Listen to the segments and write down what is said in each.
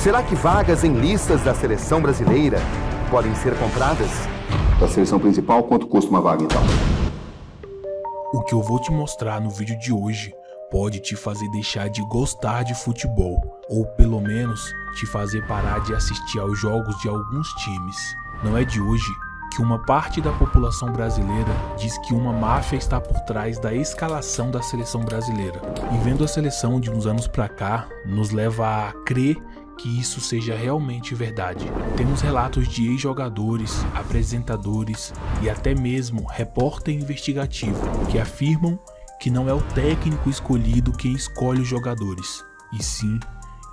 Será que vagas em listas da seleção brasileira podem ser compradas? Da seleção principal, quanto custa uma vaga então? O que eu vou te mostrar no vídeo de hoje pode te fazer deixar de gostar de futebol, ou pelo menos te fazer parar de assistir aos jogos de alguns times. Não é de hoje que uma parte da população brasileira diz que uma máfia está por trás da escalação da seleção brasileira. E vendo a seleção de uns anos pra cá, nos leva a crer que isso seja realmente verdade. Temos relatos de ex-jogadores, apresentadores e até mesmo repórter investigativo que afirmam que não é o técnico escolhido quem escolhe os jogadores, e sim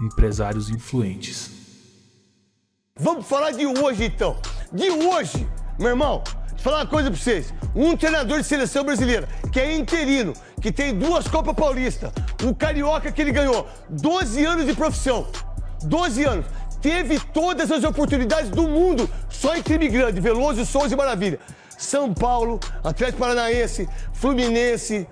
empresários influentes. Vamos falar de hoje então. De hoje, meu irmão, vou falar uma coisa pra vocês. Um treinador de seleção brasileira, que é interino, que tem 2 Copas Paulista, um carioca que ele ganhou 12 anos de profissão. 12 anos. Teve todas as oportunidades do mundo só em time grande. Veloso, Souza e Maravilha. São Paulo, Atlético Paranaense, Fluminense,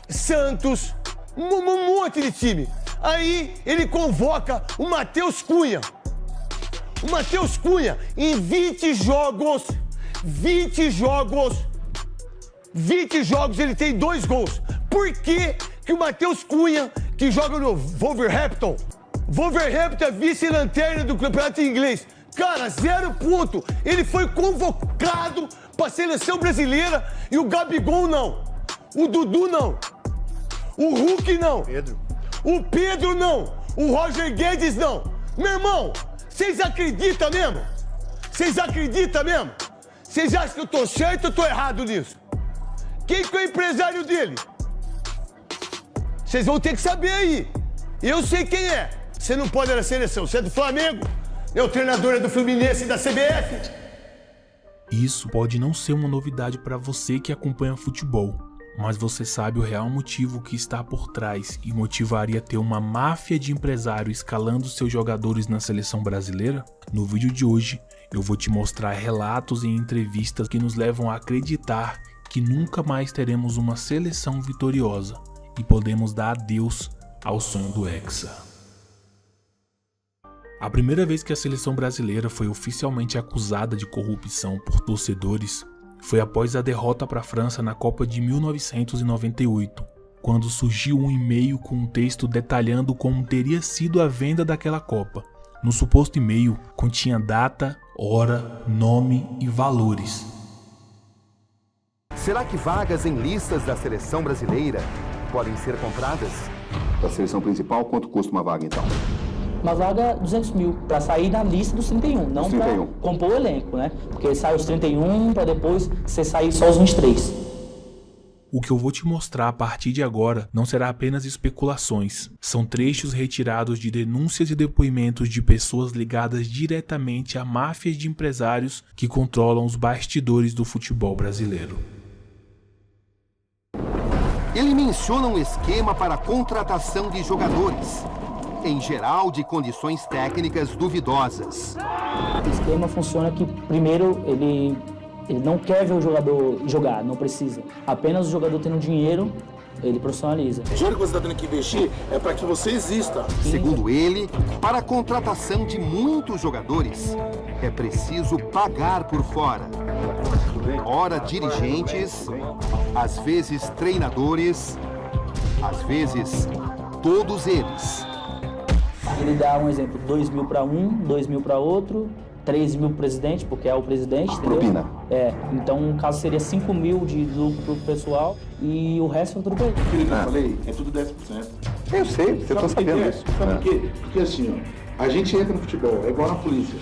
Santos, um monte de time. Aí ele convoca o Matheus Cunha. O Matheus Cunha, em 20 jogos, ele tem 2 gols. Por que que o Matheus Cunha, que joga no Wolverhampton é vice-lanterna do campeonato inglês, cara, 0 ponto. Ele foi convocado pra seleção brasileira e o Gabigol não. O Dudu não. O Hulk não. O Pedro não. O Roger Guedes não. Meu irmão, vocês acreditam mesmo? Vocês acham que eu tô certo ou tô errado nisso? Quem que é o empresário dele? Vocês vão ter que saber aí. Eu sei quem é. Você não pode ir na seleção. Você é do Flamengo. Meu treinador é do Fluminense e da CBF. Isso pode não ser uma novidade para você que acompanha futebol, mas você sabe o real motivo que está por trás e motivaria ter uma máfia de empresário escalando seus jogadores na seleção brasileira? No vídeo de hoje, eu vou te mostrar relatos e entrevistas que nos levam a acreditar que nunca mais teremos uma seleção vitoriosa e podemos dar adeus ao sonho do Hexa. A primeira vez que a seleção brasileira foi oficialmente acusada de corrupção por torcedores foi após a derrota para a França na Copa de 1998, quando surgiu um e-mail com um texto detalhando como teria sido a venda daquela Copa. No suposto e-mail continha data, hora, nome e valores. Será que vagas em listas da seleção brasileira podem ser compradas? Da seleção principal, quanto custa uma vaga então? Uma vaga 200 mil, para sair da lista dos 31, não para compor o elenco, né? Porque sai os 31 para depois você sair só os 23. O que eu vou te mostrar a partir de agora não será apenas especulações. São trechos retirados de denúncias e depoimentos de pessoas ligadas diretamente a máfias de empresários que controlam os bastidores do futebol brasileiro. Ele menciona um esquema para a contratação de jogadores, em geral de condições técnicas duvidosas. O esquema funciona que, primeiro, ele não quer ver o jogador jogar, não precisa. Apenas o jogador tendo dinheiro, ele profissionaliza. O dinheiro que você está tendo que investir é para que você exista. Segundo ele, para a contratação de muitos jogadores, é preciso pagar por fora. Ora dirigentes, às vezes treinadores, às vezes todos eles. Ele dá um exemplo, 2 mil para um, 2 mil para outro, 3 mil para o presidente, porque é o presidente, entendeu? Propina. Então no caso seria 5 mil de lucro pro pessoal e o resto é tudo para ele. Aquilo que eu falei, é tudo 10%. Eu sei, você está sabendo isso. Sabe por quê? Porque assim, ó, a gente entra no futebol, é igual na polícia.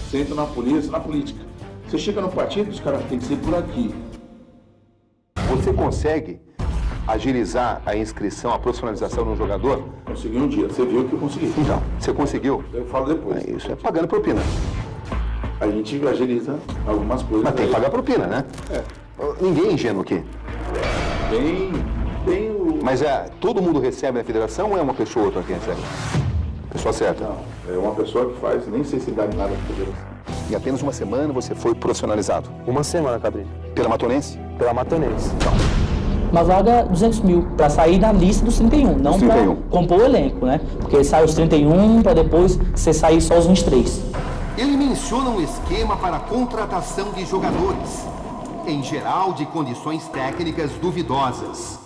Você entra na polícia, na política. Você chega no partido, os caras têm que ser por aqui. Você consegue agilizar a inscrição, a profissionalização de um jogador? Consegui um dia, você viu que eu consegui. Então, você conseguiu? Eu falo depois. Isso é pagando propina. A gente agiliza algumas coisas. Mas tem que pagar propina, né? Ninguém é ingênuo aqui. Tem o... Mas todo mundo recebe na federação ou é uma pessoa ou outra que recebe? Pessoa certa? Não, é uma pessoa que faz, nem sei se dá nada na federação. Em apenas uma semana você foi profissionalizado? Uma semana, Cadrinho. Pela Matonense? Pela Matonense. Então, uma vaga 200 mil para sair da lista dos 31, não para compor o elenco, né? Porque sai os 31 para depois você sair só os 23. Ele menciona um esquema para a contratação de jogadores, em geral de condições técnicas duvidosas.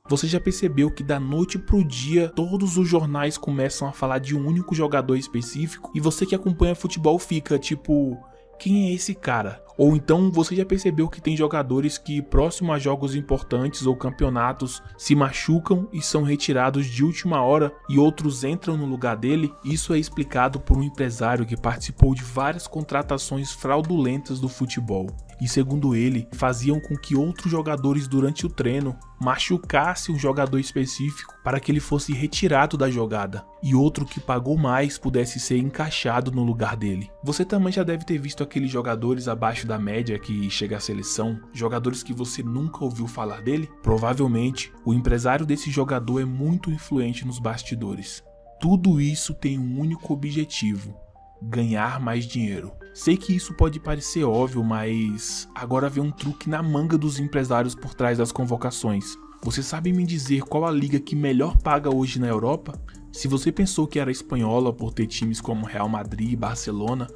Você já percebeu que da noite pro dia todos os jornais começam a falar de um único jogador específico e você que acompanha futebol fica tipo, quem é esse cara? Ou então você já percebeu que tem jogadores que próximo a jogos importantes ou campeonatos se machucam e são retirados de última hora e outros entram no lugar dele? Isso é explicado por um empresário que participou de várias contratações fraudulentas do futebol. E segundo ele, faziam com que outros jogadores durante o treino machucassem um jogador específico para que ele fosse retirado da jogada e outro que pagou mais pudesse ser encaixado no lugar dele. Você também já deve ter visto aqueles jogadores abaixo da média que chega à seleção, jogadores que você nunca ouviu falar dele? Provavelmente, o empresário desse jogador é muito influente nos bastidores. Tudo isso tem um único objetivo: ganhar mais dinheiro. Sei que isso pode parecer óbvio, mas agora vem um truque na manga dos empresários por trás das convocações. Você sabe me dizer qual a liga que melhor paga hoje na Europa? Se você pensou que era a espanhola por ter times como Real Madrid e Barcelona,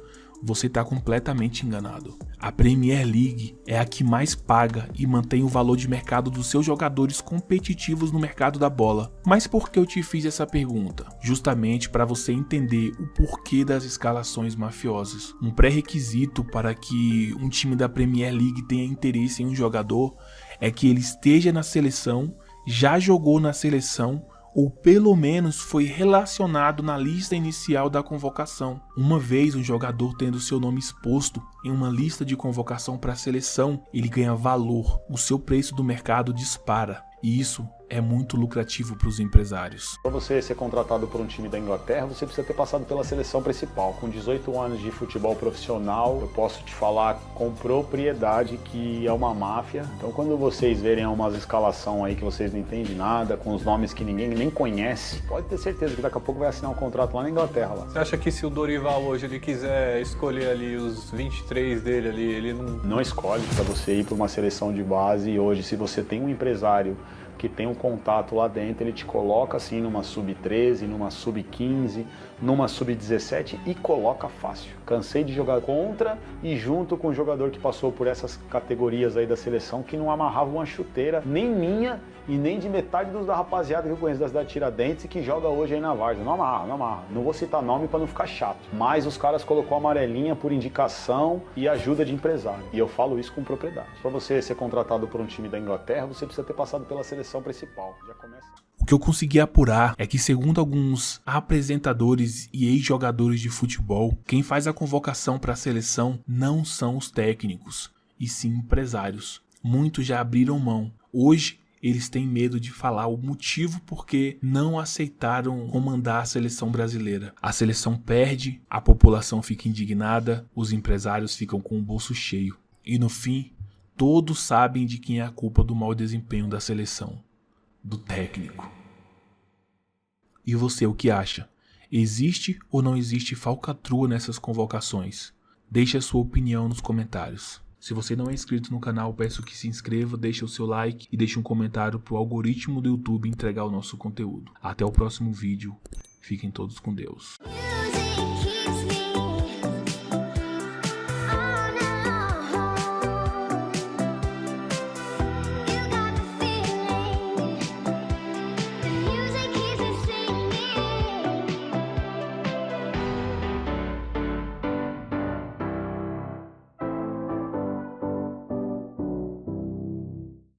você está completamente enganado. A Premier League é a que mais paga e mantém o valor de mercado dos seus jogadores competitivos no mercado da bola. Mas por que eu te fiz essa pergunta? Justamente para você entender o porquê das escalações mafiosas. Um pré-requisito para que um time da Premier League tenha interesse em um jogador é que ele esteja na seleção, já jogou na seleção ou pelo menos foi relacionado na lista inicial da convocação. Uma vez um jogador tendo seu nome exposto em uma lista de convocação para a seleção, ele ganha valor, o seu preço do mercado dispara. E isso é muito lucrativo para os empresários. Para você ser contratado por um time da Inglaterra, você precisa ter passado pela seleção principal. Com 18 anos de futebol profissional, eu posso te falar com propriedade que é uma máfia. Então quando vocês verem umas escalação aí que vocês não entendem nada, com os nomes que ninguém nem conhece, pode ter certeza que daqui a pouco vai assinar um contrato lá na Inglaterra. Lá. Você acha que se o Dorival hoje ele quiser escolher ali os 23 dele ali, ele não escolhe para você ir para uma seleção de base? E hoje, se você tem um empresário que tem um contato lá dentro, ele te coloca assim numa sub-13, numa sub-15, numa sub-17 e coloca fácil. Cansei de jogar contra e junto com o jogador que passou por essas categorias aí da seleção que não amarrava uma chuteira, nem minha e nem de metade da rapaziada que eu conheço da cidade de Tiradentes e que joga hoje aí na Várzea. Não amarra. Não vou citar nome para não ficar chato. Mas os caras colocou amarelinha por indicação e ajuda de empresário. E eu falo isso com propriedade. Para você ser contratado por um time da Inglaterra, você precisa ter passado pela seleção principal. Já começa. O que eu consegui apurar é que, segundo alguns apresentadores e ex-jogadores de futebol, quem faz a convocação para a seleção não são os técnicos, e sim empresários. Muitos já abriram mão. Hoje, eles têm medo de falar o motivo porque não aceitaram comandar a seleção brasileira. A seleção perde, a população fica indignada, os empresários ficam com o bolso cheio. E no fim, todos sabem de quem é a culpa do mau desempenho da seleção. Do técnico. E você, o que acha? Existe ou não existe falcatrua nessas convocações? Deixe a sua opinião nos comentários. Se você não é inscrito no canal, peço que se inscreva, deixe o seu like e deixe um comentário para o algoritmo do YouTube entregar o nosso conteúdo. Até o próximo vídeo. Fiquem todos com Deus. Music keeps me